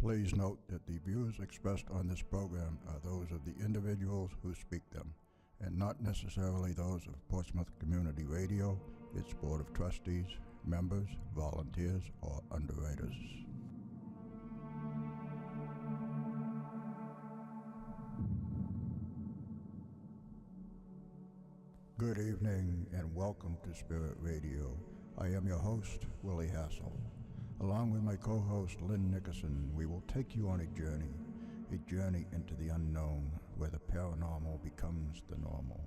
Please note that the views expressed on this program are those of the individuals who speak them, and not necessarily those of Portsmouth Community Radio, its Board of Trustees, members, volunteers, or underwriters. Good evening and welcome to Spirit Radio. I am your host, Willie Hassell. Along with my co-host, Lynn Nickerson, we will take you on a journey into the unknown where the paranormal becomes the normal.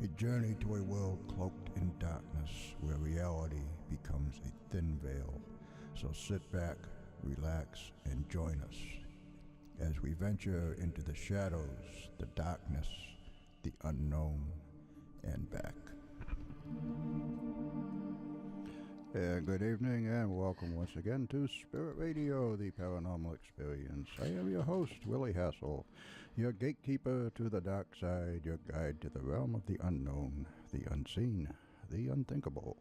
A journey to a world cloaked in darkness where reality becomes a thin veil. So sit back, relax, and join us as we venture into the shadows, the darkness, the unknown, and back. Good evening and welcome once again to Spirit Radio, the Paranormal Experience. I am your host, Willie Hassell, your gatekeeper to the dark side, your guide to the realm of the unknown, the unseen, the unthinkable.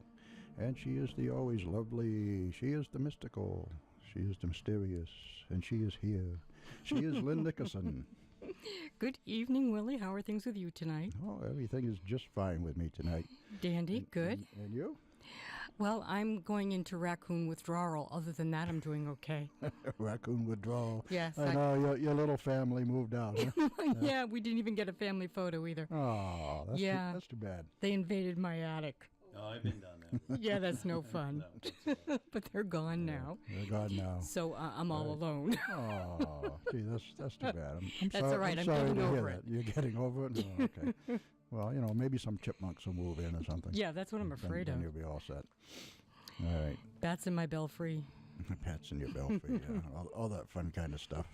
And she is the always lovely, she is the mystical, she is the mysterious, and she is here. She is Lynn Nickerson. Good evening, Willie. How are things with you tonight? Oh, everything is just fine with me tonight. Dandy, good. And you? Well, I'm going into raccoon withdrawal. Other than that, I'm doing okay. Raccoon withdrawal. Yes. I know, your little family moved out, huh? Yeah, we didn't even get a family photo either. Oh, that's too bad. They invaded my attic. Oh, I've been down there. Yeah, that's no fun. No, but they're gone now. They're gone now. So I'm all alone. Oh, gee, that's too bad. I'm That's sorry, all right. I'm sorry getting to over hear it. that. You're getting over it? Oh, okay. Well, maybe some chipmunks will move in or something. Yeah, that's what I'm afraid then of. You'll be all set. All right. Bats in my belfry. Pats in your belfry, yeah. all that fun kind of stuff.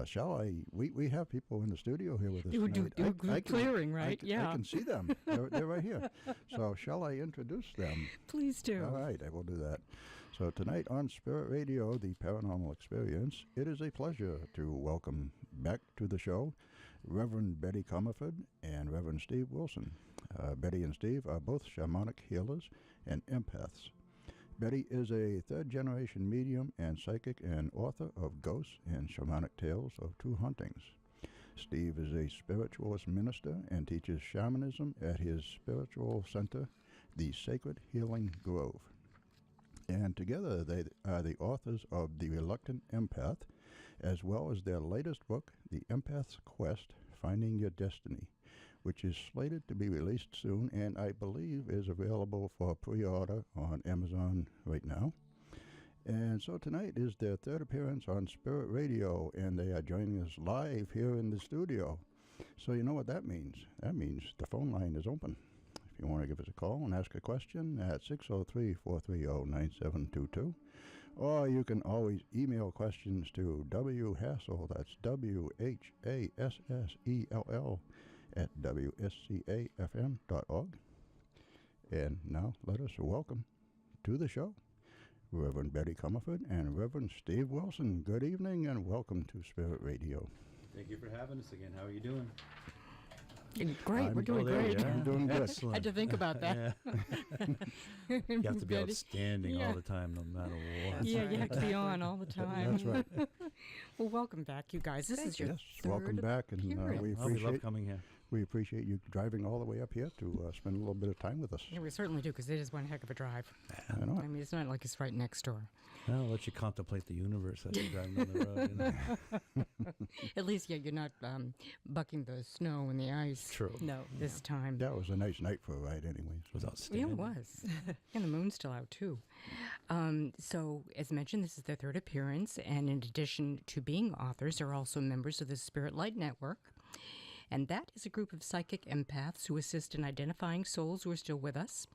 Shall I? We have people in the studio here with us tonight. We're clearing, right? Yeah. I can see them. They're right here. So shall I introduce them? Please do. All right, I will do that. So tonight on Spirit Radio, the Paranormal Experience, it is a pleasure to welcome back to the show Reverend Bety Comerford and Reverend Steve Wilson. Bety and Steve are both shamanic healers and empaths. Bety is a third-generation medium and psychic and author of Ghosts and Shamanic Tales of True Hauntings. Steve is a spiritualist minister and teaches shamanism at his spiritual center, the Sacred Healing Grove. And together they are the authors of The Reluctant Empath, as well as their latest book, The Empath's Quest, Finding Your Destiny, which is slated to be released soon and I believe is available for pre-order on Amazon right now. And so tonight is their third appearance on Spirit Radio, and they are joining us live here in the studio. So you know what that means. That means the phone line is open. If you want to give us a call and ask a question at 603-430-9722. Or you can always email questions to WHassell, that's WHASSELL, at WSCAFM.org. And now let us welcome to the show Reverend Bety Comerford and Reverend Steve Wilson. Good evening and welcome to Spirit Radio. Thank you for having us again. How are you doing? Great, we're doing great. Yeah. I'm doing good. Excellent. I had to think about that. You have to be Bety. outstanding Yeah. all the time, no matter what. Yeah, you have to be on all the time. That's right. Well, welcome back, you guys. This is your third welcome back, and we We love coming here. We appreciate you driving all the way up here to spend a little bit of time with us. Yeah, we certainly do, because it is one heck of a drive. I know it. I mean, it's not like it's right next door. I'll let you contemplate the universe as you're driving down the road. You know? At least, yeah, you're not bucking the snow and the ice. True. No, this time. That was a nice night for a ride anyways. It was outstanding. Yeah, it was. And the moon's still out, too. So, as mentioned, this is their third appearance, and in addition to being authors, they're also members of the Spirit Light Network. And that is a group of psychic empaths who assist in identifying souls who are still with us.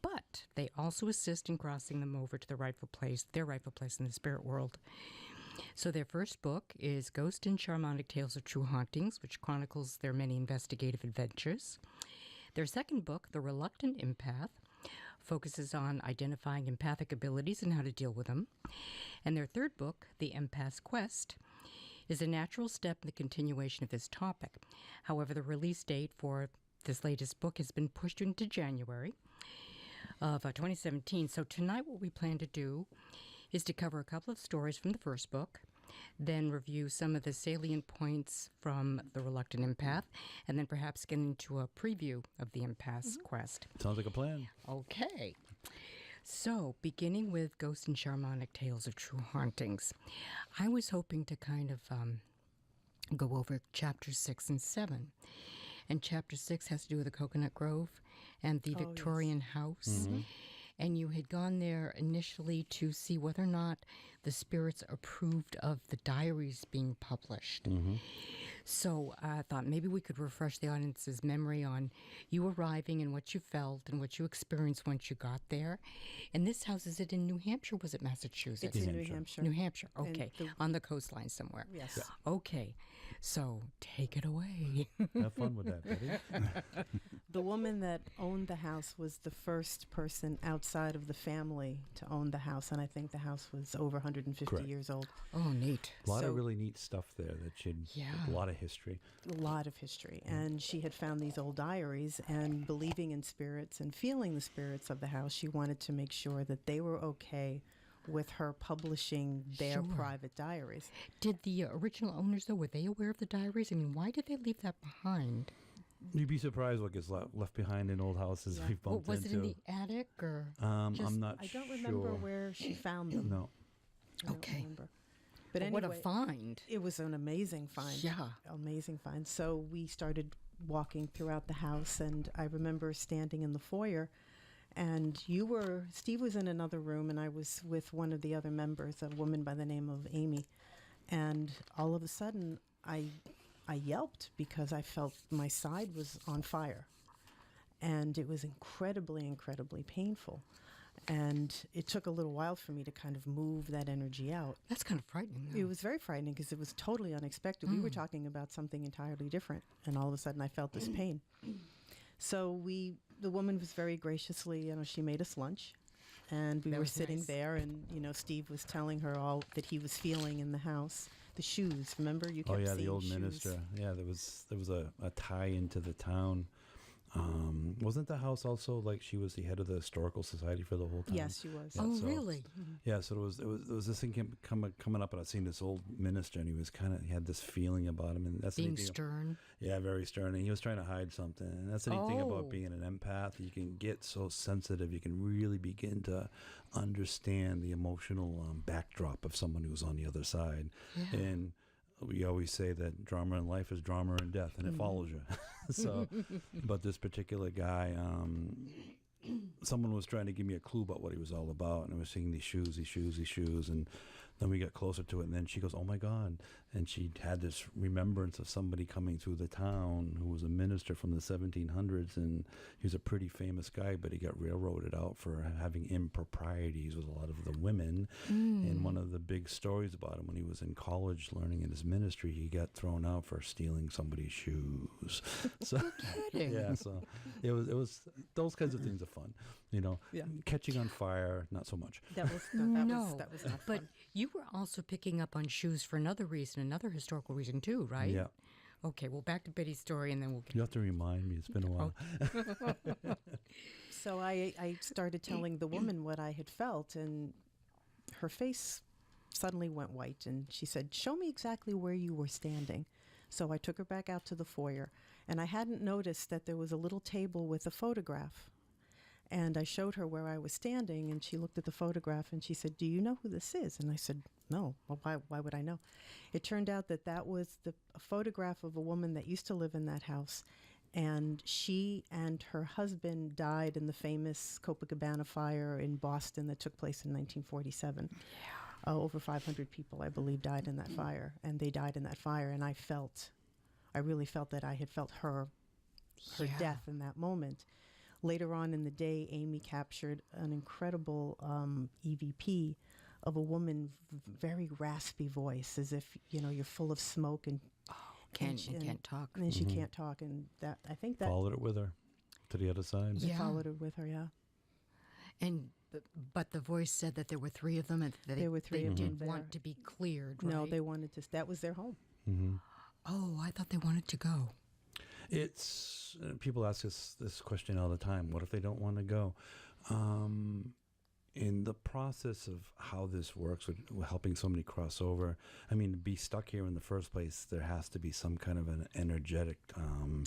But they also assist in crossing them over to their rightful place in the spirit world. So their first book is Ghosts and Shamanic Tales of True Hauntings, which chronicles their many investigative adventures. Their second book, The Reluctant Empath, focuses on identifying empathic abilities and how to deal with them. And their third book, The Empath's Quest, is a natural step in the continuation of this topic. However, the release date for this latest book has been pushed into January of 2017. So tonight what we plan to do is to cover a couple of stories from the first book, then review some of the salient points from The Reluctant Empath, and then perhaps get into a preview of the Empath's quest. Sounds like a plan. Okay. So, beginning with Ghost and Shamanic Tales of True Hauntings, I was hoping to kind of go over chapters 6 and 7. And chapter 6 has to do with the Coconut Grove and the Victorian house. And you had gone there initially to see whether or not the spirits approved of the diaries being published. So I thought maybe we could refresh the audience's memory on you arriving and what you felt and what you experienced once you got there. And this house, is it in New Hampshire or was it Massachusetts? It's in New Hampshire. New Hampshire, okay. On the coastline somewhere. Yes. Okay, so take it away. Have fun with that, Betty. The woman that owned the house was the first person outside of the family to own the house, and I think the house was over 150 Correct. years old. Oh, neat. A lot So- of really neat stuff there that should, a lot of history. A lot of history. And she had found these old diaries, and believing in spirits and feeling the spirits of the house, she wanted to make sure that they were okay with her publishing their Sure. private diaries. Did the original owners, though, were they aware of the diaries? I mean, why did they leave that behind? You'd be surprised what gets left behind in old houses Yeah. we've bumped Was it into. in the attic or? I'm just- not I don't sure. remember where she found them. No. I don't Okay. remember. But Well, anyway, what a find. it was an amazing find. Yeah. Amazing find. So we started walking throughout the house, and I remember standing in the foyer, and Steve was in another room, and I was with one of the other members, a woman by the name of Amy, and all of a sudden I yelped because I felt my side was on fire, and it was incredibly, incredibly painful. And it took a little while for me to kind of move that energy out. That's kind of frightening. Though. It was very frightening because it was totally unexpected. We were talking about something entirely different, and all of a sudden I felt this pain. So the woman was very graciously, she made us lunch, and we That were was sitting nice. there, and Steve was telling her all that he was feeling in the house. The shoes, remember? You kept Oh yeah, seeing the old shoes. minister. Yeah, there was a tie into the town. Wasn't the house also like she was the head of the historical society for the whole town? Yes, she was. Yeah, Oh, so- really? Yeah, so there was this thing coming up, and I'd seen this old minister, and he had this feeling about him, and that's the Being neat thing. stern. Yeah, very stern, and he was trying to hide something, and that's the neat thing Oh. about being an empath. You can get so sensitive, you can really begin to understand the emotional backdrop of someone who's on the other side, Yeah. and we always say that drama in life is drama in death, and it follows you. So, but this particular guy, someone was trying to give me a clue about what he was all about, and I was seeing these shoes, and then we got closer to it, and then she goes, "Oh my God!" And she had this remembrance of somebody coming through the town who was a minister from the 1700s, and he was a pretty famous guy, but he got railroaded out for having improprieties with a lot of the women. And one of the big stories about him, when he was in college learning in his ministry, he got thrown out for stealing somebody's shoes. So yeah, so it was those kinds of things are fun, Yeah. Catching on fire, not so much. That was that was not But fun. you were also picking up on shoes for another reason, another historical reason too, right? Yeah, Okay, well, back to Betty's story, and then we'll get. you have to remind me. It's been a while. So I started telling the woman what I had felt, and her face suddenly went white, and she said, "Show me exactly where you were standing." So I took her back out to the foyer, and I hadn't noticed that there was a little table with a photograph. And I showed her where I was standing, and she looked at the photograph, and she said, "Do you know who this is?" And I said, "No. Well, why would I know?" It turned out that was a photograph of a woman that used to live in that house, and she and her husband died in the famous Copacabana fire in Boston that took place in 1947. Over 500 people, I believe, died in that fire, and they died in that fire, and I really felt that I had felt her Yeah. death in that moment. Later on in the day, Amy captured an incredible EVP of a woman, very raspy voice, as if you're full of smoke and Can't she- can't talk. and then she can't talk, and that I think that Followed it with her to the other side. they Yeah. followed her with her. Yeah, And but the voice said that there were three of them, and they, There were three they of them did there. want to be cleared. Right? No, they wanted to. That was their home. Mm-hmm. Oh, I thought they wanted to go. People ask us this question all the time. What if they don't want to go? in the process of how this works with helping somebody cross over, I mean, to be stuck here in the first place, there has to be some kind of an energetic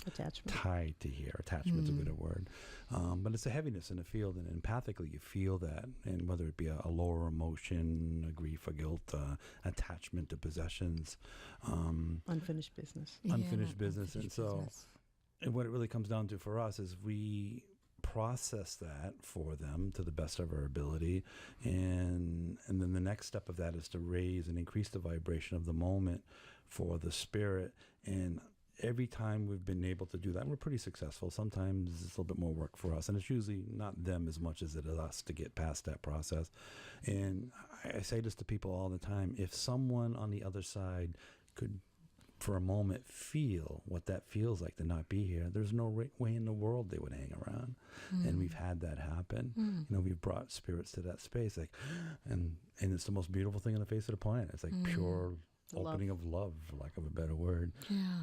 Attachment. tie to here. Attachment's a good word. But it's a heaviness in the field, and empathically you feel that. And whether it be a lower emotion, a grief, a guilt, attachment to possessions. Unfinished business. Unfinished business. And so and what it really comes down to for us is we process that for them to the best of our ability, and then the next step of that is to raise and increase the vibration of the moment for the spirit. And every time we've been able to do that, we're pretty successful. Sometimes it's a little bit more work for us, and it's usually not them as much as it is us to get past that process. And I say this to people all the time: if someone on the other side could for a moment feel what that feels like to not be here, there's no way in the world they would hang around. And we've had that happen. You know, we've brought spirits to that space, like, and it's the most beautiful thing on the face of the planet. It's like pure opening of love, for lack of a better word.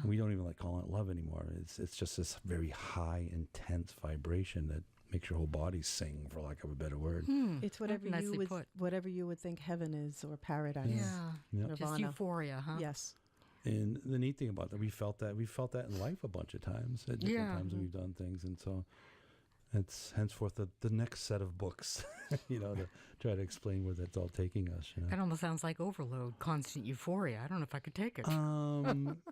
We don't even like calling it love anymore. It's just this very high, intense vibration that makes your whole body sing, for lack of a better word. It's whatever you would think heaven is, or paradise. Just euphoria, huh? Yes. And the neat thing about that, we felt that in life a bunch of times at different times when we've done things. And so it's henceforth the next set of books, you know, to try to explain where that's all taking us. You know? That almost sounds like overload, constant euphoria. I don't know if I could take it.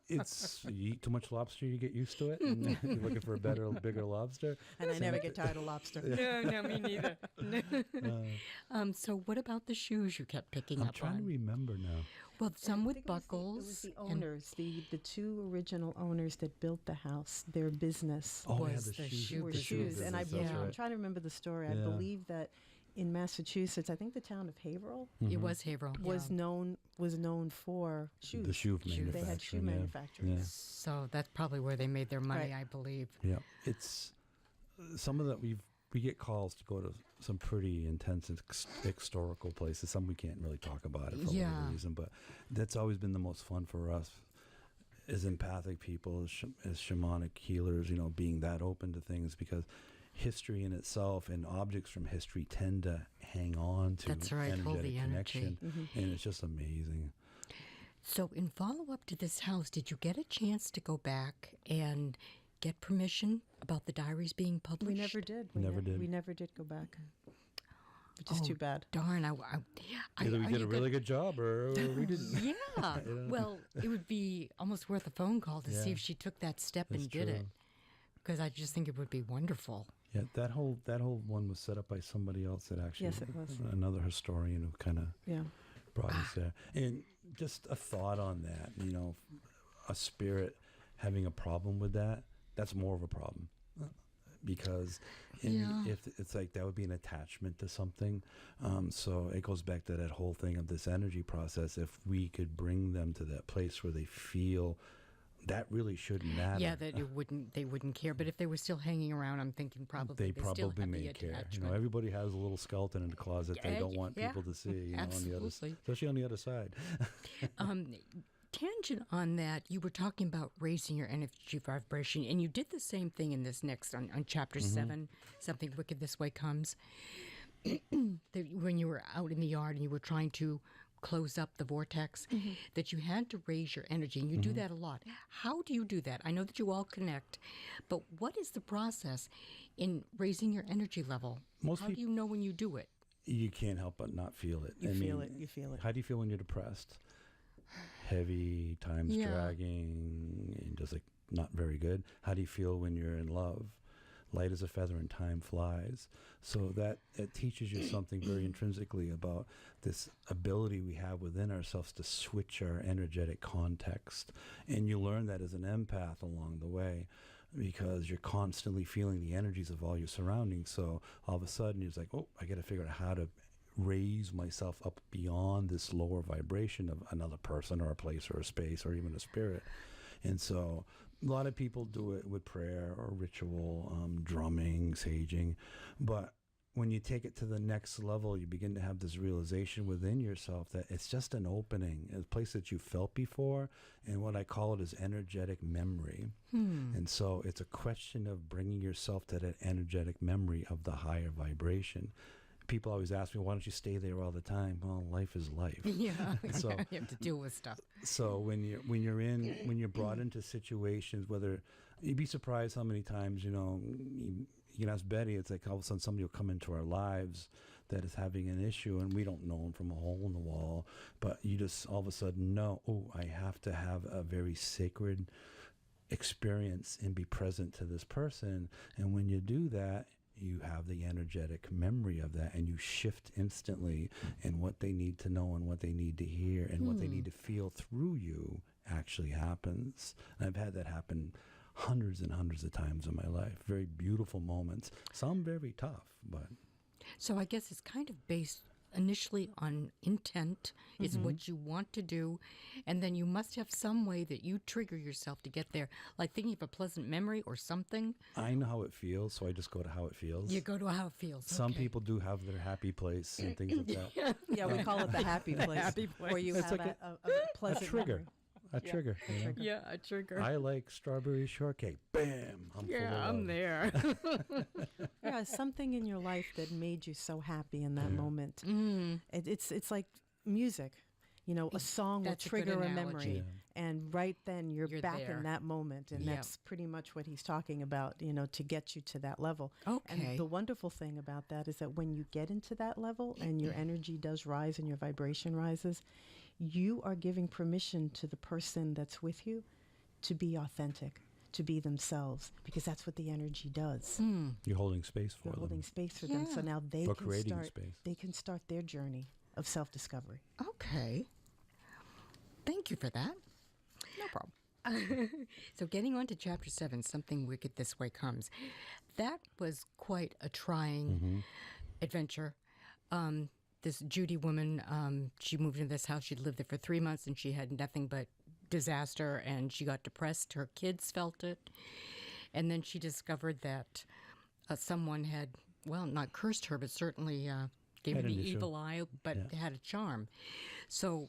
It's you eat too much lobster, you get used to it, and you're looking for a bigger lobster. And I never get tired of lobster. No, me neither. So what about the shoes you kept picking up on? I'm trying to remember now. Well, some I with think buckles. It was the owners, the two original owners that built the house. Their business Was the the shoe shoe were business. shoes. And I That's believe, right. I'm trying to remember the story. I Yeah. believe that in Massachusetts, I think the town of Haverhill It was Haverhill. was known for shoes. The shoe Shoes. manufacturing. They had shoe yeah. manufacturers. Yeah. So that's probably where they made their money, Right. I believe. Yeah, it's some of that we get calls to go to some pretty intense historical places. Some we can't really talk about it for whatever reason, but that's always been the most fun for us as empathic people, as shamanic healers. You know, being that open to things, because history in itself and objects from history tend to hang on to That's right, hold energetic the energy. connection, and it's just amazing. So in follow-up to this house, did you get a chance to go back and get permission about the diaries being published? We never did. We never did go back, which is too bad. Darn, Either we did a really good job or we didn't. Yeah. Well, it would be almost worth a phone call to see if she took that step and did it, because I just think it would be wonderful. Yeah, that whole one was set up by somebody else that actually, Yes, it was. another historian who kind of Yeah. brought us there. And just a thought on that, you know, a spirit having a problem with that, that's more of a problem. Because if it's like that would be an attachment to something. So it goes back to that whole thing of this energy process. If we could bring them to that place where they feel that really shouldn't matter. Yeah, that they wouldn't care. But if they were still hanging around, I'm thinking probably they still probably have may the care. You attachment. know, everybody has a little skeleton in the closet they don't want people to see. You know, on the other, Absolutely. especially on the other side. Tangent on that, you were talking about raising your energy vibration, and you did the same thing in this next on chapter 7, Something Wicked This Way Comes. When you were out in the yard and you were trying to close up the vortex, that you had to raise your energy, and you do that a lot. How do you do that? I know that you all connect, but what is the process in raising your energy level? How do you know when you do it? You can't help but not feel it. You feel it. How do you feel when you're depressed? Heavy, time's dragging, and just like not very good. How do you feel when you're in love? Light as a feather and time flies. So that it teaches you something very intrinsically about this ability we have within ourselves to switch our energetic context. And you learn that as an empath along the way, because you're constantly feeling the energies of all your surroundings. So all of a sudden you're just like, oh, I got to figure out how to raise myself up beyond this lower vibration of another person or a place or a space or even a spirit. And so a lot of people do it with prayer or ritual, drumming, saging. But when you take it to the next level, you begin to have this realization within yourself that it's just an opening, a place that you felt before. And what I call it is energetic memory. And so it's a question of bringing yourself to that energetic memory of the higher vibration. people always ask me, why don't you stay there all the time? Well, life is life. Yeah. So You have to deal with stuff. so when you're brought into situations, whether you'd be surprised how many times, you can ask Bety, it's like all of a sudden somebody will come into our lives that is having an issue and we don't know them from a hole in the wall, but you just all of a sudden know, oh, I have to have a very sacred experience and be present to this person. And when you do that, you have the energetic memory of that, and you shift instantly in what they need to know and what they need to hear and what they need to feel through you actually happens. And I've had that happen hundreds and hundreds of times in my life. Very beautiful moments. Some very tough, but... So I guess it's kind of based initially on intent, is what you want to do, and then you must have some way that you trigger yourself to get there, like thinking of a pleasant memory or something. I know how it feels, so I just go to how it feels. You go to how it feels. Some okay. people do have their happy place and things like that. Yeah, we call it the happy place. happy place. Or you It's have like a pleasant trigger. memory. A trigger. You know? Yeah, a trigger. I like strawberry shortcake. Bam! I'm full of I'm love. there. Yeah, something in your life that made you so happy in that moment. It's like music. A song That's a will good trigger a analogy. memory. And right then you're back there. in that moment. And Yep. that's pretty much what he's talking about, to get you to that level. Okay. And the wonderful thing about that is that when you get into that level and your energy does rise and your vibration rises, you are giving permission to the person that's with you to be authentic, to be themselves, because that's what the energy does. You're holding space for You're them. holding space for them, so now they Or can creating start. space. They can start their journey of self-discovery. Okay. Thank you for that. No problem. So getting on to Chapter 7, Something Wicked This Way Comes. That was quite a trying adventure. This Judy woman, she moved into this house. She'd lived there for 3 months, and she had nothing but disaster, and she got depressed. Her kids felt it. And then she discovered that someone had, well, not cursed her, but certainly gave her Had the an issue. evil eye, but had a charm. So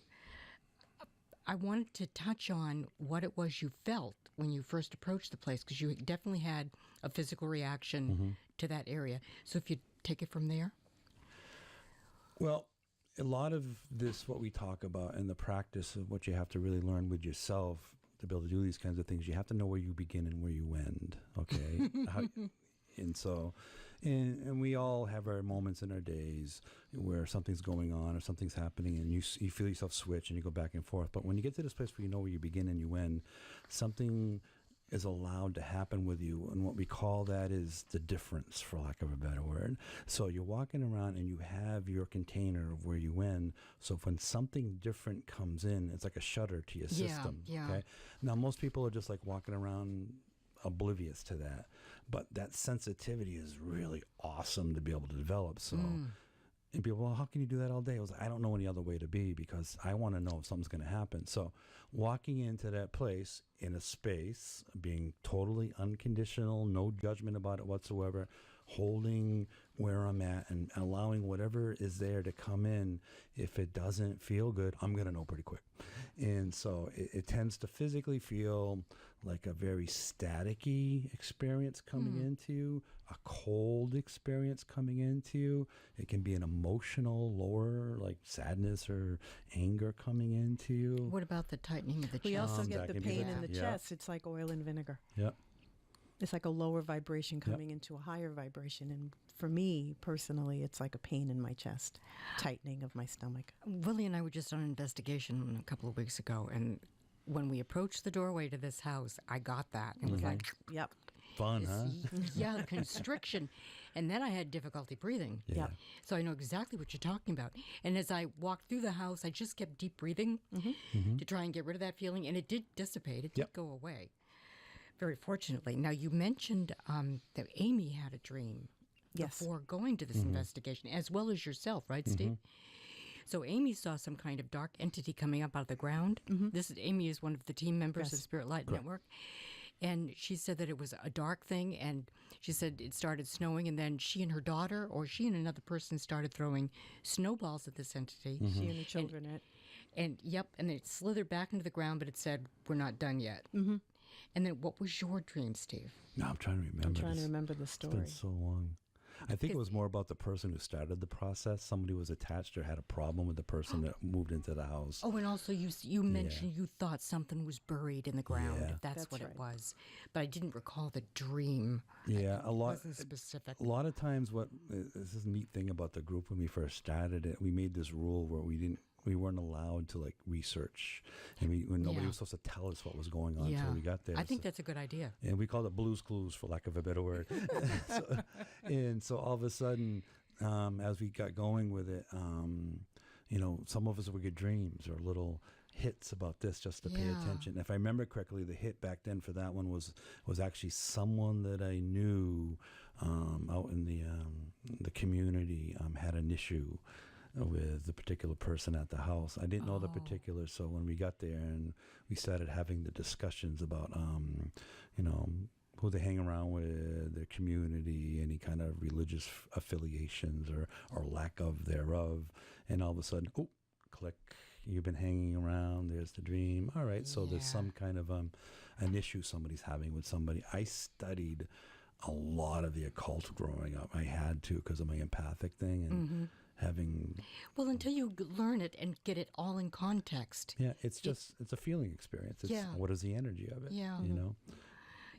I wanted to touch on what it was you felt when you first approached the place, because you definitely had a physical reaction to that area. So if you take it from there. Well, a lot of this, what we talk about, and the practice of what you have to really learn with yourself to be able to do these kinds of things, you have to know where you begin and where you end, okay? And we all have our moments in our days where something's going on or something's happening, and you feel yourself switch and you go back and forth. But when you get to this place where you know where you begin and you end, something is allowed to happen with you, and what we call that is the difference, for lack of a better word. So you're walking around and you have your container of where you end, so when something different comes in, it's like a shutter to your system. Yeah. Okay. Now most people are just like walking around oblivious to that, but that sensitivity is really awesome to be able to develop. So and people, well, how can you do that all day? I was like, I don't know any other way to be, because I want to know if something's going to happen. So walking into that place in a space, being totally unconditional, no judgment about it whatsoever, holding where I'm at and allowing whatever is there to come in. If it doesn't feel good, I'm going to know pretty quick. And so it tends to physically feel like a very staticky experience coming into you, a cold experience coming into you. It can be an emotional lower, like sadness or anger coming into you. What about the tightening of the chest? We also that get the can be pain that. in the Yeah. chest. It's like oil and vinegar. Yeah. It's like a lower vibration coming into a higher vibration. And for me, personally, it's like a pain in my chest, tightening of my stomach. Willie and I were just on an investigation a couple of weeks ago, and when we approached the doorway to this house, I got that. It was like, Yep. Fun, huh? yeah, constriction. And then I had difficulty breathing. Yeah. Yep. So I know exactly what you're talking about. And as I walked through the house, I just kept deep breathing to try and get rid of that feeling. And it did dissipate. It did Yep. go away, very fortunately. Now, you mentioned that Amy had a dream Yes. before going to this investigation, as well as yourself, right, Steve? So Amy saw some kind of dark entity coming up out of the ground. Amy is one of the team members of Yes. Spirit Light Network. And she said that it was a dark thing, and she said it started snowing, and then she and her daughter, or she and another person, started throwing snowballs at this entity. She and the children. And it slithered back into the ground, but it said, "We're not done yet." And then what was your dream, Steve? No, I'm trying to remember. I'm trying to this. remember the It's story. been so long. I think it was more about the person who started the process. Somebody was attached or had a problem with the person that moved into the house. Oh, and also you mentioned you thought something was buried in the ground. Yeah. That's what right. it was. But I didn't recall the dream. Yeah, a lot. Wasn't specific. A lot of times, this is a neat thing about the group when we first started it. We made this rule where we weren't allowed to like research, and when nobody was supposed to tell us what was going on until we got there. I think that's a good idea. And we called it Blues Clues, for lack of a better word. So all of a sudden, as we got going with it, some of us would get dreams or little hits about this just to pay attention. If I remember correctly, the hit back then for that one was actually someone that I knew out in the community had an issue with the particular person at the house. I didn't know the particulars, so when we got there and we started having the discussions about, who they hang around with, their community, any kind of religious affiliations or lack of thereof, and all of a sudden, click, you've been hanging around, there's the dream. All right, so there's some kind of an issue somebody's having with somebody. I studied a lot of the occult growing up. I had to because of my empathic thing and having... Well, until you learn it and get it all in context. Yeah, it's a feeling experience. It's what is the energy of it? Yeah.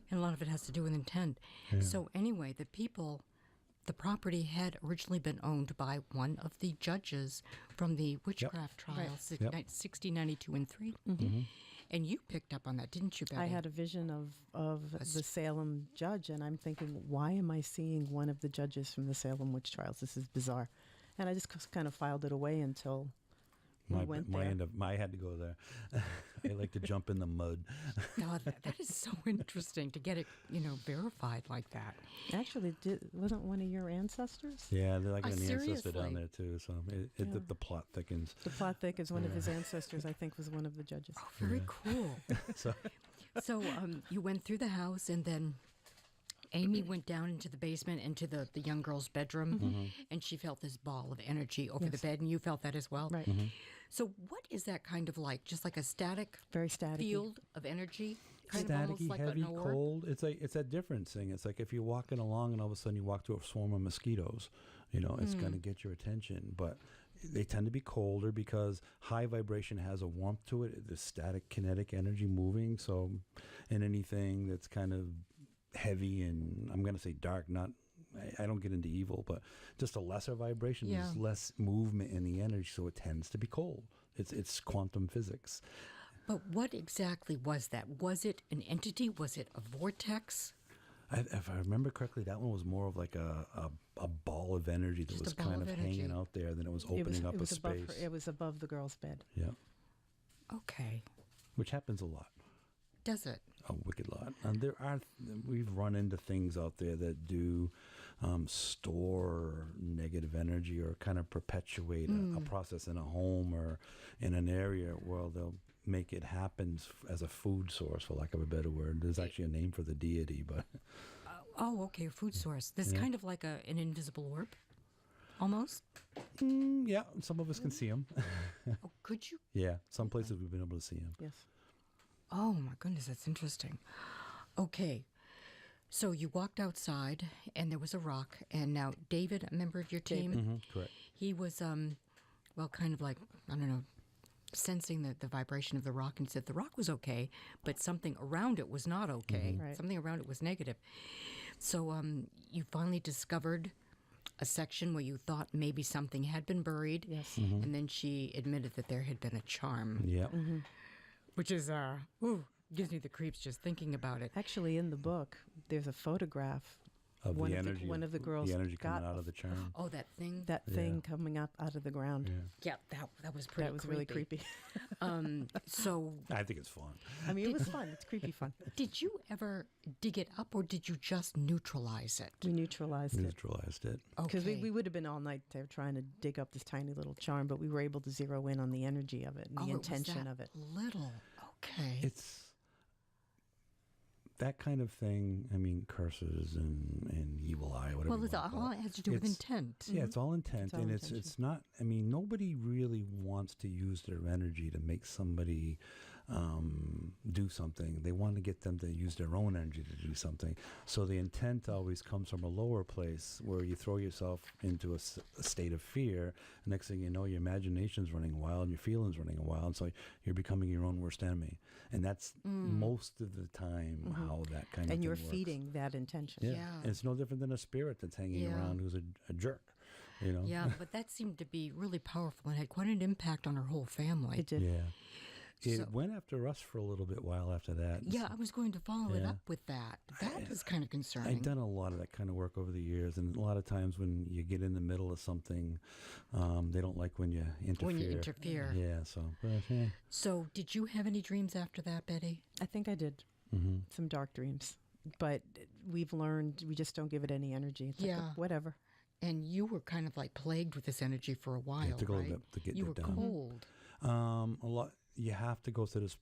And a lot of it has to do with intent. Yeah. So anyway, the property had originally been owned by one of the judges from the witchcraft trials, 1692 and 3. Mm-hmm. And you picked up on that, didn't you, Bety? I had a vision of the Salem judge, and I'm thinking, why am I seeing one of the judges from the Salem witch trials? This is bizarre. And I just kind of filed it away until we went there. I had to go there. I like to jump in the mud. God, that is so interesting to get it, verified like that. Actually, wasn't one of your ancestors? Yeah, they're like an ancestor seriously? down there too. So the plot thickens. The plot thickens. One of his ancestors, I think, was one of the judges. Oh, very cool. So you went through the house, and then Amy went down into the basement, into the young girl's bedroom, and she felt this ball of energy over the bed, and you felt that as well? Right. So what is that kind of like? Just like a static Very staticky. field of energy? Kind of Staticky, almost like heavy, an orb? cold. It's a different thing. It's like if you're walking along and all of a sudden you walk through a swarm of mosquitoes, it's going to get your attention. But they tend to be colder because high vibration has a warmth to it. The static kinetic energy moving. So, and anything that's kind of heavy and I'm going to say dark, I don't get into evil, but just a lesser vibration. Yeah. There's less movement in the energy, so it tends to be cold. It's quantum physics. But what exactly was that? Was it an entity? Was it a vortex? If I remember correctly, that one was more of like a ball of energy that Just was a ball kind of of energy. hanging out there. Then it was opening up a space. It was above the girl's bed. Yeah, Okay. which happens a lot. Does it? A wicked lot. And we've run into things out there that do store negative energy or kind of perpetuate a process in a home or in an area where they'll make it happen as a food source, for lack of a better word. There's actually a name for the deity, but... Oh, okay, a food source. This kind of like an invisible orb, almost? Yeah, some of us can see them. Oh, could you? Yeah, some places we've been able to see them. Yes. Oh, my goodness, that's interesting. Okay, so you walked outside, and there was a rock, and now David, a member of your team, Mm-hmm, correct. he was, kind of like, I don't know, sensing the vibration of the rock, and said the rock was okay, but something around it was not okay. Mm-hmm. Right. Something around it was negative. So you finally discovered a section where you thought maybe something had been buried. Yes. And then she admitted that there had been a charm, Yeah. which is, gives me the creeps just thinking about it. Actually, in the book, there's a photograph. Of One the of the- energy. one of the girls The energy coming got out of the charm. Oh, that thing? That thing coming up out of the ground. Yeah. Yeah, that was pretty That was really creepy. So I think it's fun. I mean, it was fun. It's creepy fun. did you ever dig it up, or did you just neutralize it? We neutralized it. Neutralized it. Because Okay. we would have been all night there trying to dig up this tiny little charm, but we were able to zero in on the energy of it and the it was intention that of it. Little. Okay. It's that kind of thing. I mean, curses and evil eye, whatever. well, you it's wanna call all it. it has to do with It's- intent. Yeah, it's all intent, all and intention. it's not. I mean, nobody really wants to use their energy to make somebody do something. They want to get them to use their own energy to do something. So the intent always comes from a lower place where you throw yourself into a state of fear. Next thing you know, your imagination's running wild and your feelings running wild. And so you're becoming your own worst enemy. And that's most of the time how that kind of And thing you're works. feeding that intention. Yeah. Yeah. And it's no different than a spirit that's hanging around who's a jerk. You know? Yeah, but that seemed to be really powerful and had quite an impact on her whole family. It did. Yeah. It So- went after us for a little bit while after that. Yeah, I was going to follow it Yeah. up with that. That was kind of concerning. I've done a lot of that kind of work over the years, and a lot of times when you get in the middle of something, they don't like when you interfere. When you interfere. Yeah, so, but, yeah. So, did you have any dreams after that, Bety? I think I did Mm-hmm. some dark dreams, but we've learned we just don't give it any energy. It's like, Yeah. whatever. And you were kind of like plagued with this energy for a while, It took a right? little bit to get you it were down. cold. A lot. You have to go through this.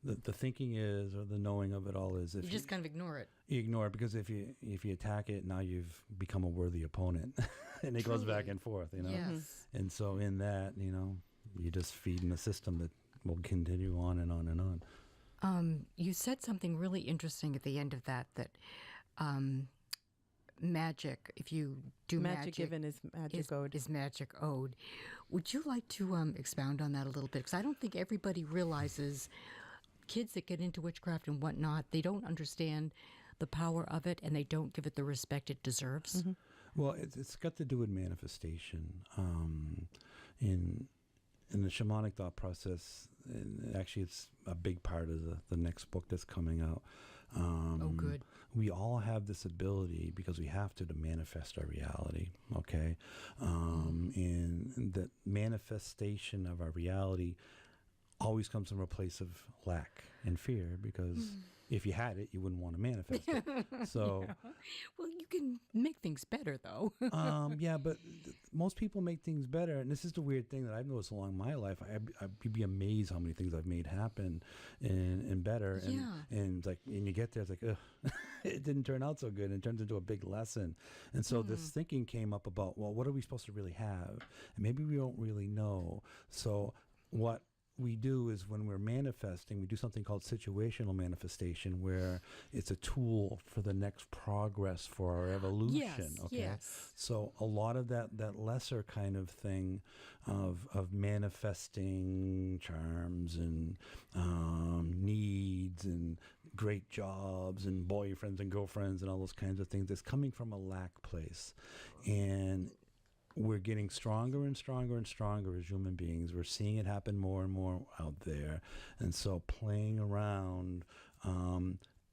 The thinking is, or the knowing of it all is, if You just kind of ignore it. you ignore it, because if you attack it, now you've become a worthy opponent, and it goes back Truly. and forth. You know. Yes. And so in that, you're just feeding a system that will continue on and on and on. You said something really interesting at the end of that magic, if you do Magic given is magic owed. is magic owed. Would you like to expound on that a little bit? Because I don't think everybody realizes, kids that get into witchcraft and whatnot, they don't understand the power of it, and they don't give it the respect it deserves. Mm-hmm. Well, it's got to do with manifestation. In the shamanic thought process, and actually it's a big part of the next book that's coming out. Oh, good. We all have this ability, because we have to manifest our reality, okay? And the manifestation of our reality always comes from a place of lack and fear, because if you had it, you wouldn't want to manifest it. So, Well, you can make things better, though. yeah, but most people make things better. And this is the weird thing that I've noticed along my life. I'd be amazed how many things I've made happen and better. And, Yeah. and you get there, it's like, ugh, it didn't turn out so good. And it turns into a big lesson. And so this thinking came up about, well, what are we supposed to really have? And maybe we don't really know. So what we do is, when we're manifesting, we do something called situational manifestation, where it's a tool for the next progress for our evolution. Yes, Okay. yes. So a lot of that lesser kind of thing of manifesting charms and needs and great jobs and boyfriends and girlfriends and all those kinds of things is coming from a lack place. And we're getting stronger and stronger and stronger as human beings. We're seeing it happen more and more out there. And so playing around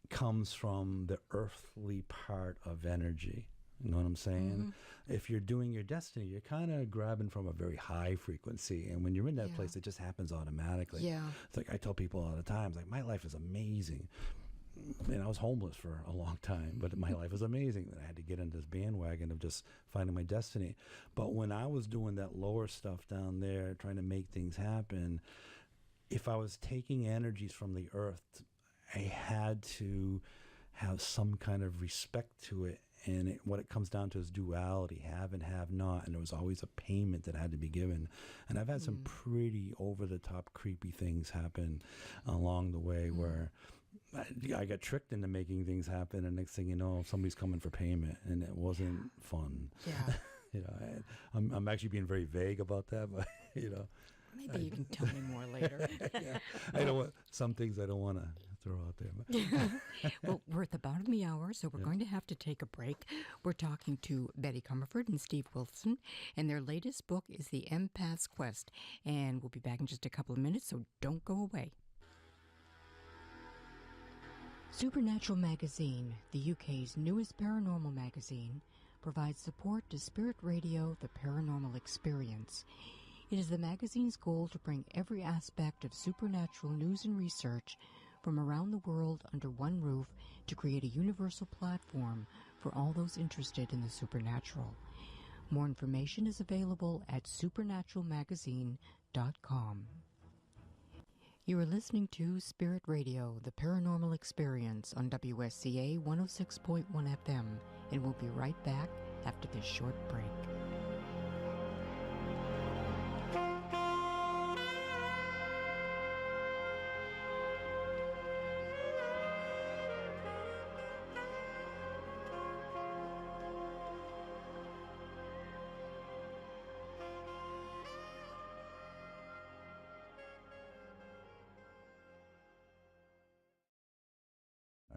comes from the earthly part of energy. You know what I'm saying? If you're doing your destiny, you're kind of grabbing from a very high frequency. And when you're in that Yeah. place, it just happens automatically. Yeah. It's like I tell people all the time, it's like, my life is amazing. And I was homeless for a long time, but my life was amazing. And I had to get into this bandwagon of just finding my destiny. But when I was doing that lower stuff down there, trying to make things happen, if I was taking energies from the earth, I had to have some kind of respect to it. And what it comes down to is duality, have and have not. And there was always a payment that had to be given. And I've had some pretty over-the-top creepy things happen along the way where I got tricked into making things happen, and next thing you know, somebody's coming for payment, and it wasn't fun. Yeah. I'm actually being very vague about that, but Maybe you can tell me more later. yeah, I don't want some things I don't want to throw out there. But. Well, we're at the bottom of the hour, so we're going to have to take a break. We're talking to Bety Comerford and Steve Wilson, and their latest book is The Empath's Quest. And we'll be back in just a couple of minutes, so don't go away. Supernatural Magazine, the UK's newest paranormal magazine, provides support to Spirit Radio, the Paranormal Experience. It is the magazine's goal to bring every aspect of supernatural news and research from around the world under one roof to create a universal platform for all those interested in the supernatural. More information is available at supernaturalmagazine.com. You are listening to Spirit Radio, the Paranormal Experience on WSCA 106.1 FM, and we'll be right back after this short break.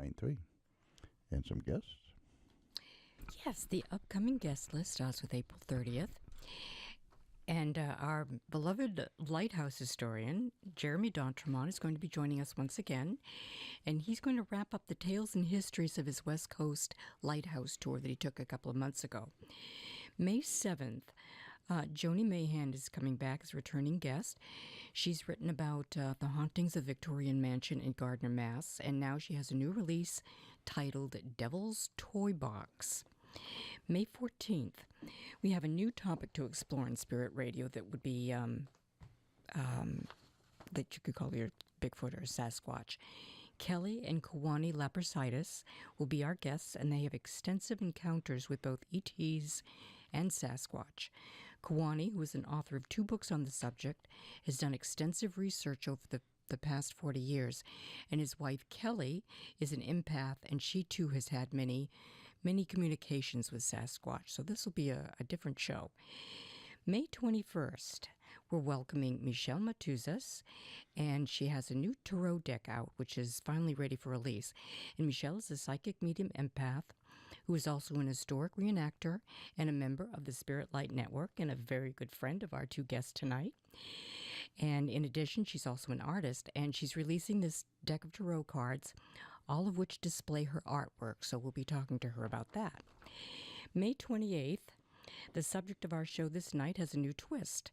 993. And some guests? Yes, the upcoming guest list starts with April 30th. And our beloved lighthouse historian, Jeremy D'Entremont, is going to be joining us once again. And he's going to wrap up the tales and histories of his West Coast lighthouse tour that he took a couple of months ago. May 7th, Joni Mahan is coming back as a returning guest. She's written about the hauntings of Victorian Mansion in Gardner, Mass. And now she has a new release titled Devil's Toy Box. May 14th, we have a new topic to explore in Spirit Radio that would be, that you could call your Bigfoot or Sasquatch. Kelly and Kawani Lapersitis will be our guests, and they have extensive encounters with both ETs and Sasquatch. Kawani, who is an author of 2 books on the subject, has done extensive research over the past 40 years, and his wife Kelly is an empath, and she too has had many communications with Sasquatch, so this will be a different show. May 21st, we're welcoming Michelle Matuzas, and she has a new tarot deck out, which is finally ready for release. And Michelle is a psychic medium empath who is also an historic reenactor and a member of the Spirit Light Network and a very good friend of our 2 guests tonight. And in addition, she's also an artist, and she's releasing this deck of tarot cards, all of which display her artwork, so we'll be talking to her about that. May 28th, the subject of our show this night has a new twist.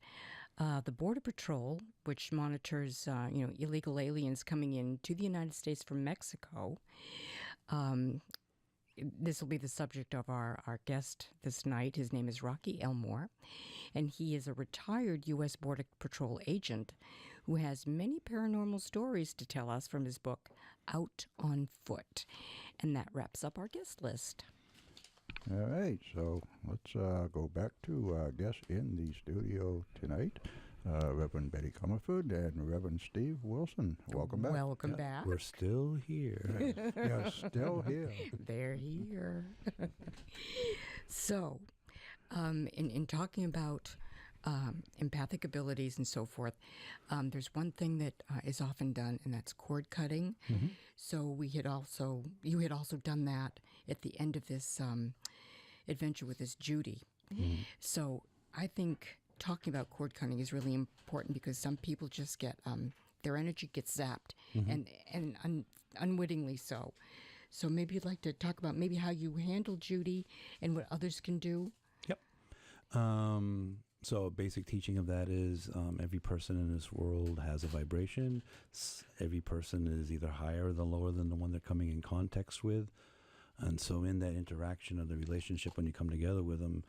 The Border Patrol, which monitors illegal aliens coming into the United States from Mexico, this will be the subject of our guest this night. His name is Rocky Elmore, and he is a retired U.S. Border Patrol agent who has many paranormal stories to tell us from his book, Out on Foot. And that wraps up our guest list. All right, so let's go back to our guests in the studio tonight, Reverend Bety Comerford and Reverend Steve Wilson. Welcome back. Welcome back. We're still here. Yeah, still here. They're here. So, in talking about empathic abilities and so forth, there's one thing that is often done, and that's cord cutting. Mm-hmm. So you had also done that at the end of this adventure with this Judy. Mm-hmm. So I think talking about cord cutting is really important because some people just get their energy gets zapped, Mm-hmm. and unwittingly so. So maybe you'd like to talk about maybe how you handle Judy and what others can do. Yep. So a basic teaching of that is every person in this world has a vibration. Every person is either higher or lower than the one they're coming in context with. And so in that interaction of the relationship, when you come together with them,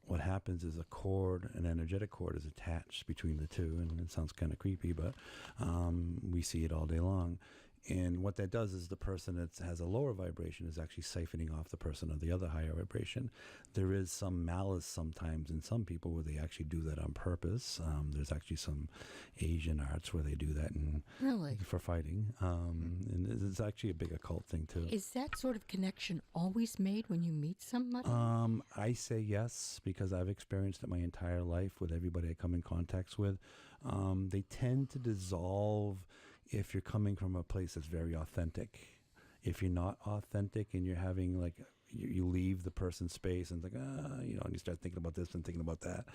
what happens is a cord, an energetic cord, is attached between the two. And it sounds kind of creepy, but we see it all day long. And what that does is the person that has a lower vibration is actually siphoning off the person of the other higher vibration. There is some malice sometimes in some people where they actually do that on purpose. There's actually some Asian arts where they do that Really? for fighting. And it's actually a big occult thing too. Is that sort of connection always made when you meet somebody? I say yes because I've experienced it my entire life with everybody I come in contact with. They tend to dissolve if you're coming from a place that's very authentic. If you're not authentic and you're having like, you leave the person's space and it's like, and you start thinking about this and thinking about that,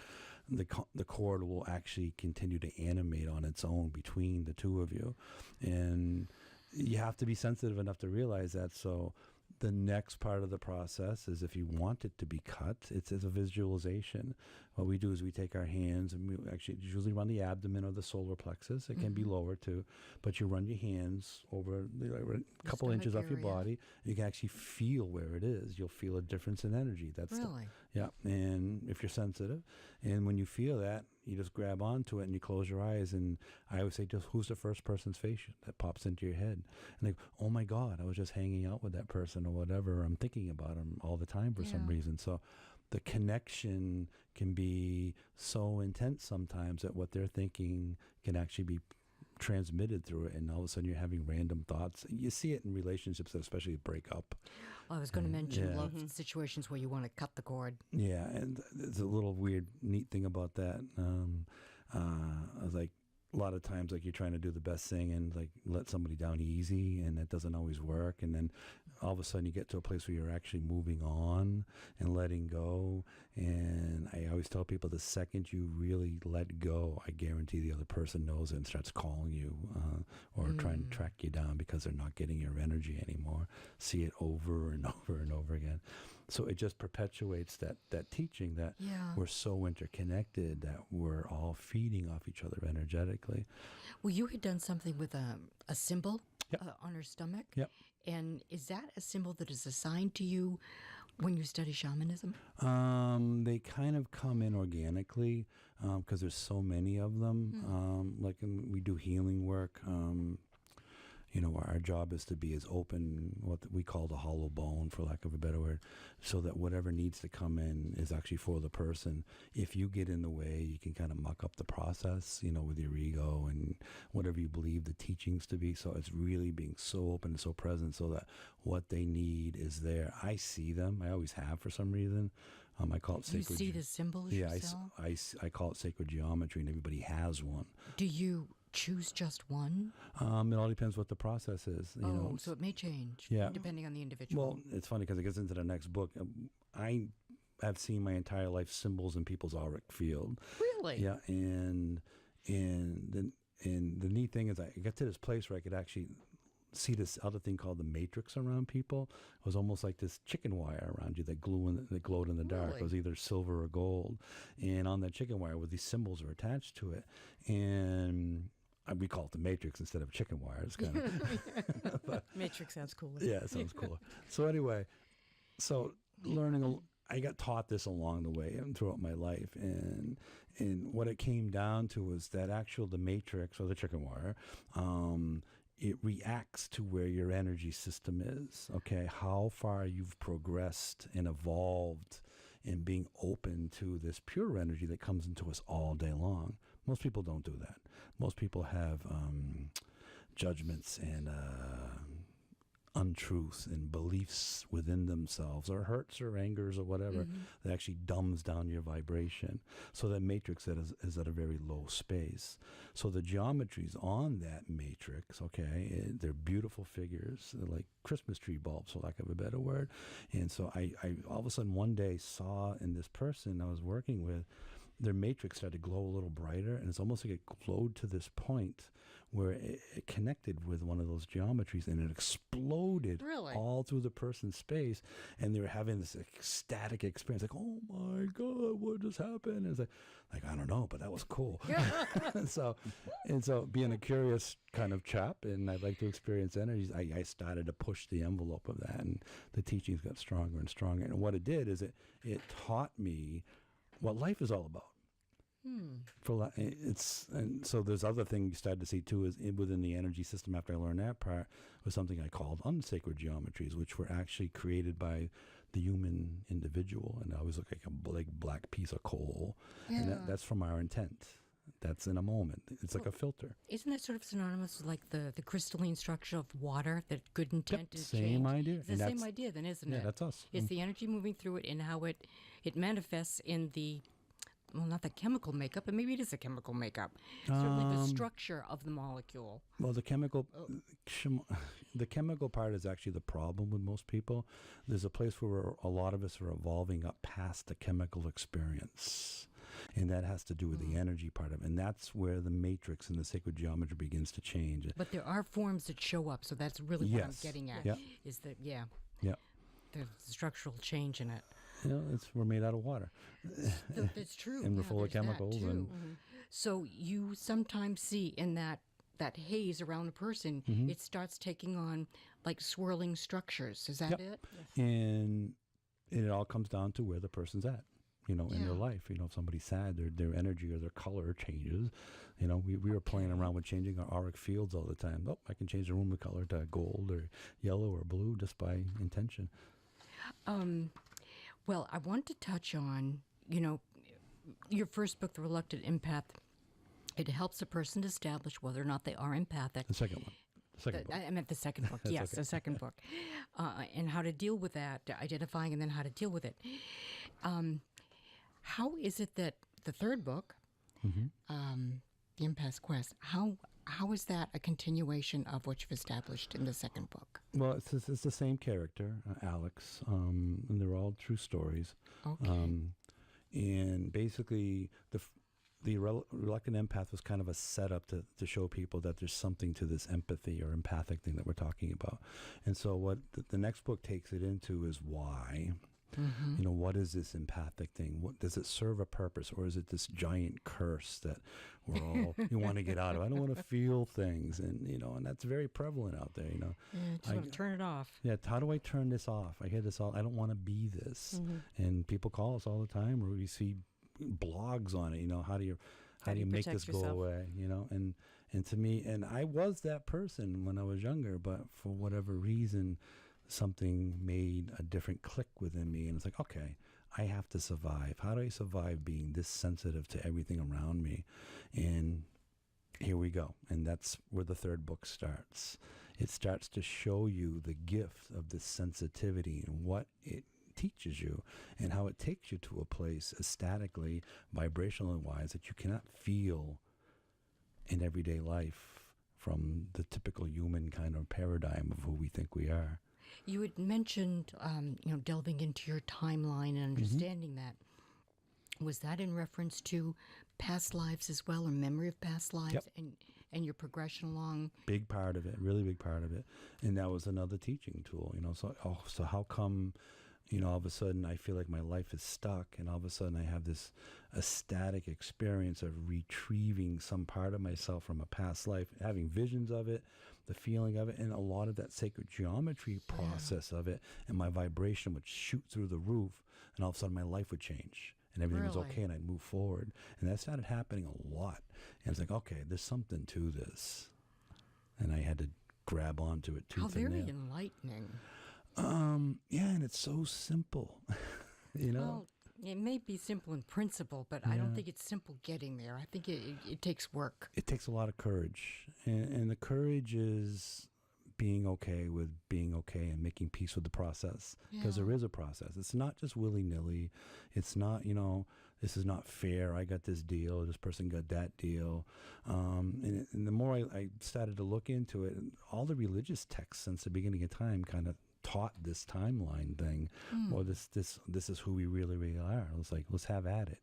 the cord will actually continue to animate on its own between the two of you. And you have to be sensitive enough to realize that. So the next part of the process is if you want it to be cut, it's as a visualization. What we do is we take our hands and we actually usually run the abdomen or the solar plexus. It can be lower too, but you run your hands over a couple inches off your body. And you can actually feel where it is. You'll feel a difference in energy. That's really? Yeah, and if you're sensitive, and when you feel that, you just grab onto it and you close your eyes. And I always say, just who's the first person's face that pops into your head? And like, oh my God, I was just hanging out with that person or whatever. I'm thinking about them all the time for some reason. So the connection can be so intense sometimes that what they're thinking can actually be transmitted through it, and all of a sudden you're having random thoughts. You see it in relationships that especially break up. I was going to mention love situations where you want to cut the cord. Yeah, and there's a little weird, neat thing about that. I was like, a lot of times, like, you're trying to do the best thing and like let somebody down easy, and it doesn't always work. And then all of a sudden you get to a place where you're actually moving on and letting go. And I always tell people, the second you really let go, I guarantee the other person knows it and starts calling you or trying to track you down because they're not getting your energy anymore. See it over and over and over again. So it just perpetuates that teaching that we're so interconnected, that we're all feeding off each other energetically. Well, you had done something with a symbol on her stomach. Yep. And is that a symbol that is assigned to you when you study shamanism? They kind of come in organically because there's so many of them. Like we do healing work. You know, our job is to be as open, what we call the hollow bone, for lack of a better word, so that whatever needs to come in is actually for the person. If you get in the way, you can kind of muck up the process, you know, with your ego and whatever you believe the teachings to be. So it's really being so open and so present so that what they need is there. I see them. I always have for some reason. I call it sacred. You see the symbols yourself? I call it sacred geometry, and everybody has one. Do you choose just one? It all depends what the process is. You know, so it may change depending on the individual. Well, it's funny because it gets into the next book. I have seen my entire life symbols in people's auric field. Really? Yeah, and the neat thing is I got to this place where I could actually see this other thing called the matrix around people. It was almost like this chicken wire around you that glowed in the dark. Really? It was either silver or gold, and on that chicken wire, these symbols were attached to it, and we call it the matrix instead of chicken wire. It's kind of Matrix sounds cooler. yeah, it sounds cooler. So anyway, I got taught this along the way and throughout my life, and what it came down to was that the matrix or the chicken wire, it reacts to where your energy system is. Okay, how far you've progressed and evolved in being open to this pure energy that comes into us all day long. Most people don't do that. Most people have judgments and untruths and beliefs within themselves, or hurts or angers or whatever, that actually dumbs down your vibration. So that matrix is at a very low space. So the geometries on that matrix, they're beautiful figures. They're like Christmas tree bulbs, for lack of a better word. And so I all of a sudden one day saw in this person I was working with, their matrix started to glow a little brighter, and it's almost like it glowed to this point where it connected with one of those geometries, and it exploded all through the person's space, and they were having this ecstatic experience, like, oh my God, what just happened? And it's like I don't know, but that was cool. and so being a curious kind of chap, and I'd like to experience energies, I started to push the envelope of that, and the teachings got stronger and stronger. And what it did is it taught me what life is all about. And so there's other things you started to see too, is within the energy system. After I learned that part, was something I called unsacred geometries, which were actually created by the human individual, and I always look like a big black piece of coal, and that's from our intent. That's in a moment. It's like a filter. Isn't that sort of synonymous with like the crystalline structure of water, that good intent is same idea. It's the same idea then, isn't it? Yeah, that's us. It's the energy moving through it and how it manifests in the, well, not the chemical makeup, but maybe it is a chemical makeup. Certainly the structure of the molecule. Well, the chemical part is actually the problem with most people. There's a place where a lot of us are evolving up past the chemical experience. And that has to do with the energy part of it. And that's where the matrix and the sacred geometry begins to change. But there are forms that show up, so that's really what I'm getting at. Yep. Is that, there's a structural change in it. You know, we're made out of water. That's true. And we're full of chemicals. And so you sometimes see in that haze around a person, it starts taking on like swirling structures. Is that it? Yes. And it all comes down to where the person's at, in their life. If somebody's sad, their energy or their color changes. We were playing around with changing our auric fields all the time. Oh, I can change the room of color to gold or yellow or blue just by intention. Well, I want to touch on, your first book, The Reluctant Empath. It helps a person to establish whether or not they are empathic. The second one. I meant the second book. Yes, okay. The second book. And how to deal with that, identifying and then how to deal with it. How is it that the third book the Empath's Quest. How is that a continuation of what you've established in the second book? Well, it's the same character, Alex, and they're all true stories. Okay. And basically, the reluctant empath was kind of a setup to show people that there's something to this empathy or empathic thing that we're talking about. And so what the next book takes it into is why. Mm-hmm. You know, what is this empathic thing? What does it serve a purpose, or is it this giant curse that we're all you want to get out of? I don't want to feel things, and and that's very prevalent out there. Yeah, just want to turn it off. Yeah, how do I turn this off? I hear this all. I don't want to be this, and people call us all the time, or we see blogs on it. How do you make this go away? And to me, and I was that person when I was younger, but for whatever reason, something made a different click within me, and it's like, okay, I have to survive. How do I survive being this sensitive to everything around me? And here we go. And that's where the third book starts. It starts to show you the gift of this sensitivity and what it teaches you and how it takes you to a place aesthetically, vibrationally wise, that you cannot feel in everyday life from the typical human kind of paradigm of who we think we are. You had mentioned, delving into your timeline and understanding that. Was that in reference to past lives as well, or memory of past lives, Yep. and your progression along? Big part of it, really big part of it. And that was another teaching tool, So how come, all of a sudden I feel like my life is stuck, and all of a sudden I have this ecstatic experience of retrieving some part of myself from a past life, having visions of it, the feeling of it, and a lot of that sacred geometry process of it, and my vibration would shoot through the roof, and all of a sudden my life would change, and everything was okay, and I'd move forward. And that started happening a lot. And it's like, okay, there's something to this. And I had to grab onto it too. How very enlightening. Yeah, and it's so simple, Well, it may be simple in principle, but I don't think it's simple getting there. I think it takes work. It takes a lot of courage. And the courage is being okay with being okay and making peace with the process. Because there is a process. It's not just willy-nilly. It's not, this is not fair. I got this deal. This person got that deal. And the more I started to look into it, all the religious texts since the beginning of time kind of taught this timeline thing, or this is who we really, really are. It's like, let's have at it.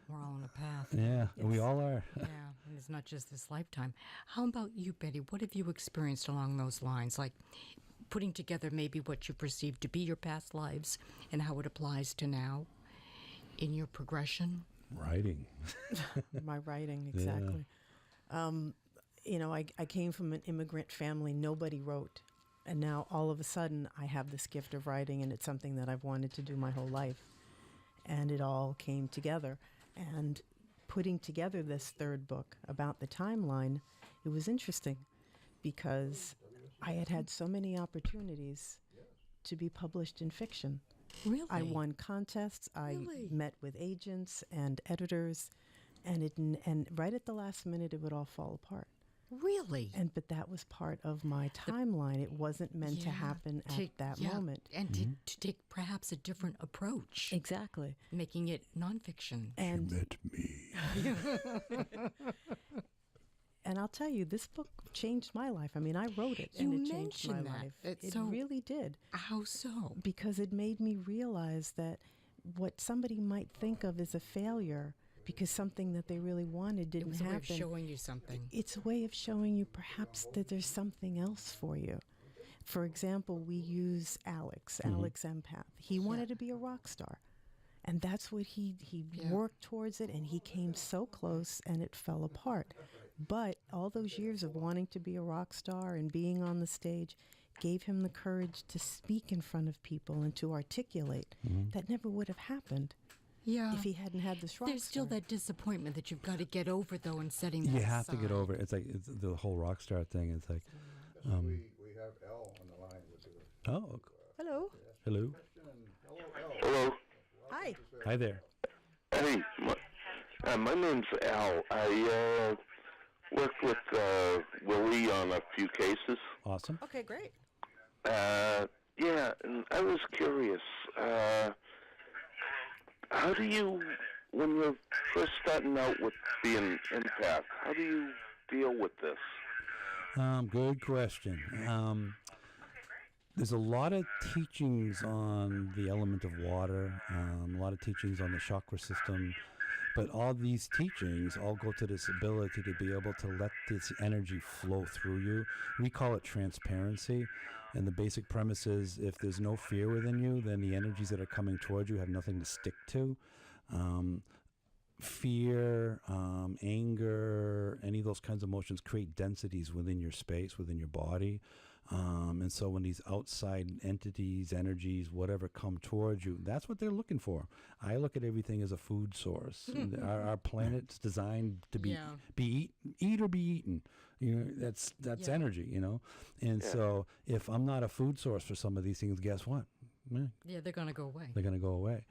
We're all on a path. Yeah, and we all are. Yeah, and it's not just this lifetime. How about you, Bety? What have you experienced along those lines? Like putting together maybe what you perceive to be your past lives and how it applies to now in your progression? Writing. My writing, exactly. I came from an immigrant family. Nobody wrote. And now all of a sudden I have this gift of writing, and it's something that I've wanted to do my whole life. And it all came together. And putting together this third book about the timeline, it was interesting because I had so many opportunities to be published in fiction. Really? I won contests. I met with agents and editors, and right at the last minute it would all fall apart. Really? But that was part of my timeline. It wasn't meant to happen at that moment. And to take perhaps a different approach. Exactly. Making it nonfiction. And you met me. And I'll tell you, this book changed my life. I mean, I wrote it, and it changed my life. It really did. How so? Because it made me realize that what somebody might think of as a failure, because something that they really wanted didn't happen. It was a way of showing you something. It's a way of showing you perhaps that there's something else for you. For example, we use Alex Empath. He wanted to be a rock star. And that's what he worked towards it, and he came so close, and it fell apart. But all those years of wanting to be a rock star and being on the stage gave him the courage to speak in front of people and to articulate. That never would have happened. Yeah. If he hadn't had this rock There's still star. that disappointment that you've got to get over, though, in setting that You have aside. to get over it. It's like the whole rock star thing. It's like, we have L on the line with you. oh, Hello. hello. Hello. Hi. Hi there. Hey, my name's Al. I worked with Willie on a few cases. Awesome. Okay, great. Yeah, and I was curious. How do you when you're first starting out with being empath, how do you deal with this? Good question. There's a lot of teachings on the element of water, a lot of teachings on the chakra system, but all these teachings all go to this ability to be able to let this energy flow through you. We call it transparency, and the basic premise is if there's no fear within you, then the energies that are coming towards you have nothing to stick to. Fear, anger, any of those kinds of emotions create densities within your space, within your body. And so when these outside entities, energies, whatever come towards you, that's what they're looking for. I look at everything as a food source. Our planet's designed to be eat or be eaten. You know, that's energy, you know. And so if I'm not a food source for some of these things, guess what? Yeah, they're going to go away. They're going to go away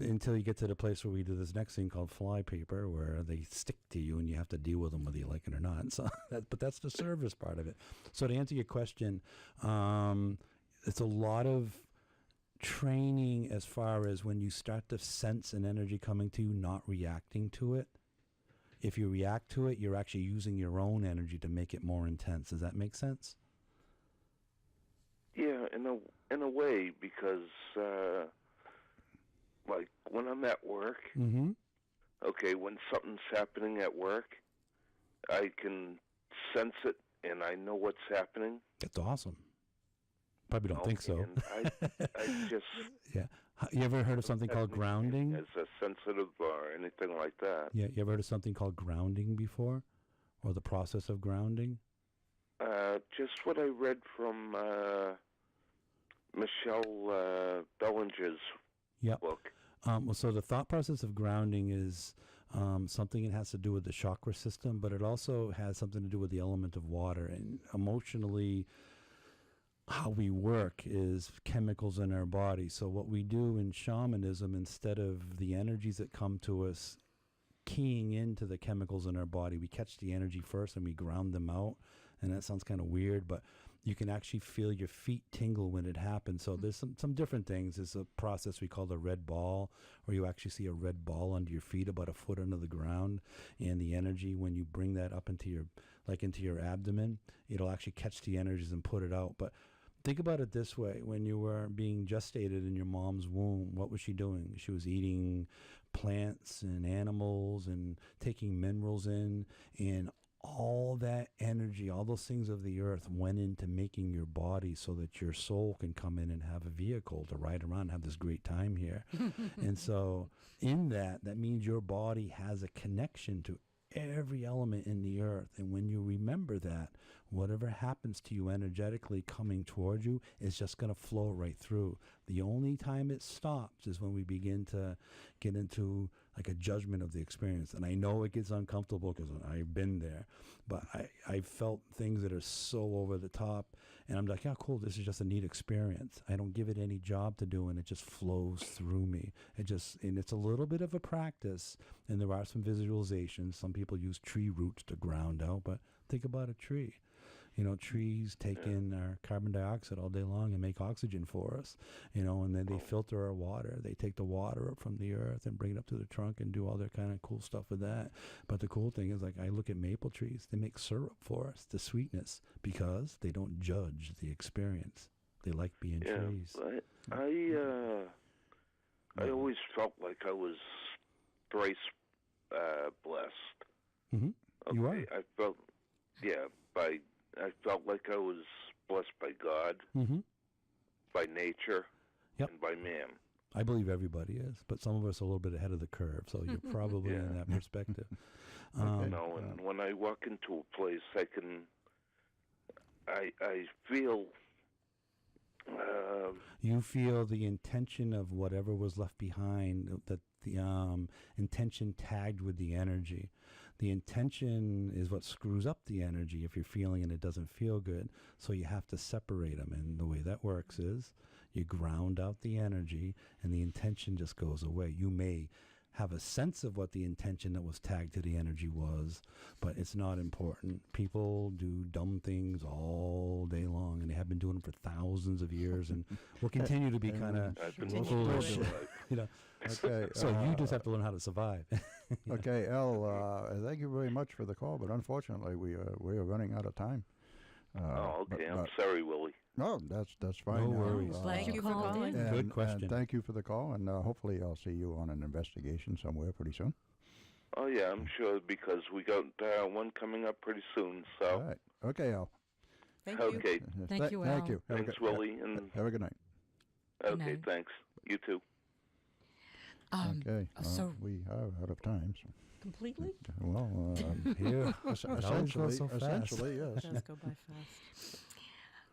until you get to the place where we do this next thing called flypaper, where they stick to you and you have to deal with them whether you like it or not. So, but that's the service part of it. So to answer your question, it's a lot of training as far as when you start to sense an energy coming to you, not reacting to it. If you react to it, you're actually using your own energy to make it more intense. Does that make sense? Yeah, in a way, because like when I'm at work, okay, when something's happening at work, I can sense it and I know what's happening. That's awesome. Probably don't think so. And I just You ever heard of something called grounding? As a sensitive or anything like that. Yeah, you ever heard of something called grounding before, or the process of grounding? Just what I read from Michelle Bellinger's book. Well, so the thought process of grounding is something that has to do with the chakra system, but it also has something to do with the element of water. And emotionally, how we work is chemicals in our body. So what we do in shamanism, instead of the energies that come to us keying into the chemicals in our body, we catch the energy first and we ground them out. And that sounds kind of weird, but you can actually feel your feet tingle when it happens. So there's some different things. There's a process we call the red ball, where you actually see a red ball under your feet about a foot under the ground. And the energy, when you bring that up into your abdomen, it'll actually catch the energies and put it out. But think about it this way. When you were being gestated in your mom's womb, what was she doing? She was eating plants and animals and taking minerals in, and all that energy, all those things of the earth went into making your body so that your soul can come in and have a vehicle to ride around and have this great time here. And so in that means your body has a connection to every element in the earth. And when you remember that, whatever happens to you energetically coming towards you is just going to flow right through. The only time it stops is when we begin to get into like a judgment of the experience. And I know it gets uncomfortable because I've been there, but I felt things that are so over the top, and I'm like, yeah, cool, this is just a neat experience. I don't give it any job to do, and it just flows through me. And it's a little bit of a practice, and there are some visualizations. Some people use tree roots to ground out, but think about a tree. You know, trees take in our carbon dioxide all day long and make oxygen for us, you know, and then they filter our water. They take the water up from the earth and bring it up to the trunk and do all their kind of cool stuff with that. But the cool thing is, like, I look at maple trees. They make syrup for us, the sweetness, because they don't judge the experience. They like being trees. I always felt like I was thrice blessed. Mm-hmm. Okay, You are. I felt like I was blessed by God, by nature, and by man. I believe everybody is, but some of us are a little bit ahead of the curve, so you're probably in that perspective. And when I walk into a place, I feel... you feel the intention of whatever was left behind, that the intention tagged with the energy. The intention is what screws up the energy if you're feeling and it doesn't feel good. So you have to separate them. And the way that works is you ground out the energy and the intention just goes away. You may have a sense of what the intention that was tagged to the energy was, but it's not important. People do dumb things all day long and they have have been doing them for thousands of years, and we'll continue to be kind of I've been Continue listening to do to it. it. you know. Okay. So you just have to learn how to survive. Okay, Al, thank you very much for the call, but unfortunately we are running out of time. Oh, okay. I'm but- sorry, Willie. No, that's fine. No Al. worries. Thank you for called calling. in. Good question. And thank you for the call, and hopefully I'll see you on an investigation somewhere pretty soon. Oh, yeah, I'm sure because we got one coming up pretty soon. So, All right. Okay, Al. Thank you. okay. Thank you, Thank Al. you. Have a Thanks, good- Willie. And Have a good night. Good okay, night. thanks. You too. Okay. so- we are out of time. So. Completely? Well, Here, essentially, so fast. essentially, yes. It does go by fast.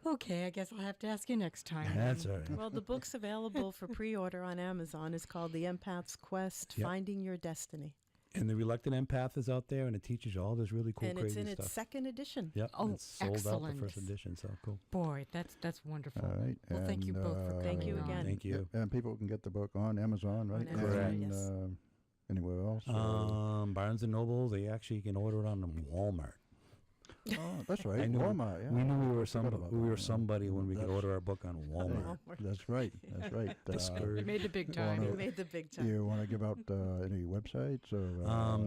Okay, I guess I'll have to ask you next time. That's all right. Well, the book's available for pre-order on Amazon. It's called The Empath's Quest, Yep. Finding Your Destiny. And the Reluctant Empath is out there, and it teaches you all this really cool, And it's crazy in its stuff. second edition. Yep, Oh, it's sold out excellent. the first edition, so cool. Boy, that's wonderful. All right. Well, thank you and, both for coming Thank you on. again. Thank you. And people can get the book on Amazon, right? Amazon, And, yes. anywhere else? Barnes and Noble, they actually can order it on Walmart. Oh, that's right. I knew- Walmart. Yeah. We knew we were I forgot about that. somebody when we could That's- order our book on Walmart. That's right. That's right. Discouraged. You made the big Well, time. You made the big Do time. you want to give out any websites or?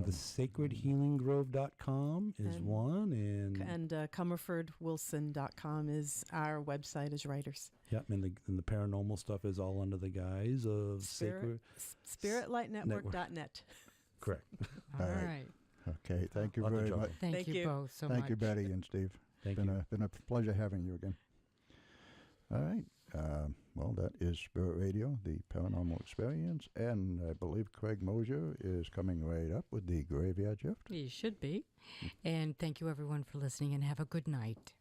The sacredhealinggrove.com is And- one, and And ComerfordWilson.com is our website as writers. yep, and the paranormal stuff is all under the guise of sacred. SpiritLightNetwork.net. Correct. All All right. right. Okay. Thank you Lot to very juggle. much. Thank, Thank you you. both so Thank much. you, Betty and Steve. Thank been you. been a pleasure having you again. All right. Well, that is Spirit Radio, the Paranormal Experience, and I believe Craig Mosier is coming right up with the Graveyard Shift. You should be. And thank you, everyone, for listening, and have a good night.